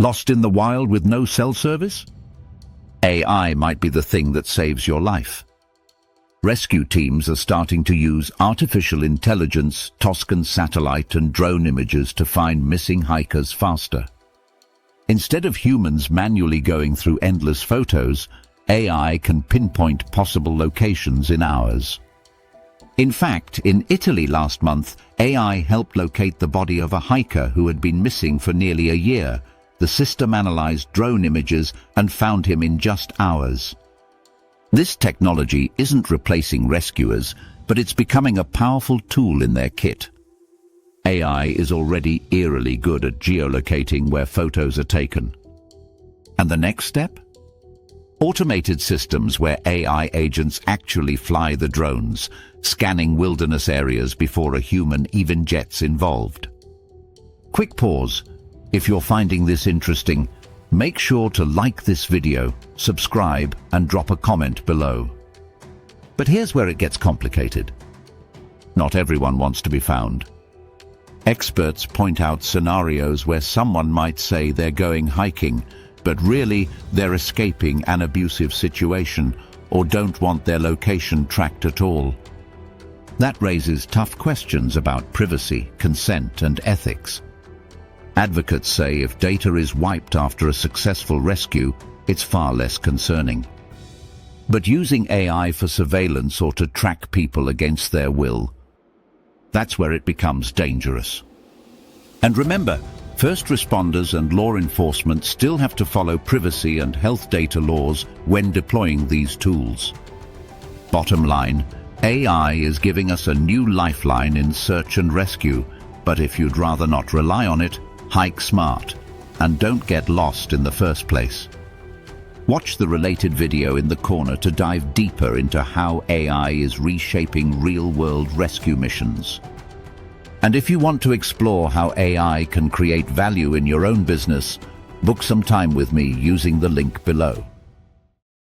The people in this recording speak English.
Lost in the wild with no cell service? AI might be the thing that saves your life. Rescue teams are starting to use artificial intelligence, Toscan satellite and drone images to find missing hikers faster. Instead of humans manually going through endless photos, AI can pinpoint possible locations in hours. In fact, in Italy last month, AI helped locate the body of a hiker who had been missing for nearly a year. The system analyzed drone images and found him in just hours. This technology isn't replacing rescuers, but it's becoming a powerful tool in their kit. AI is already eerily good at geolocating where photos are taken. And the next step? Automated systems where AI agents actually fly the drones, scanning wilderness areas before a human even gets involved. Quick pause. If you're finding this interesting, make sure to like this video, subscribe, and drop a comment below. But here's where it gets complicated. Not everyone wants to be found. Experts point out scenarios where someone might say they're going hiking, but really they're escaping an abusive situation or don't want their location tracked at all. That raises tough questions about privacy, consent, and ethics. Advocates say if data is wiped after a successful rescue, it's far less concerning. But using AI for surveillance or to track people against their will, that's where it becomes dangerous. And remember, first responders and law enforcement still have to follow privacy and health data laws when deploying these tools. Bottom line, AI is giving us a new lifeline in search and rescue, but if you'd rather not rely on it, hike smart and don't get lost in the first place. Watch the related video in the corner to dive deeper into how AI is reshaping real-world rescue missions. And if you want to explore how AI can create value in your own business, book some time with me using the link below.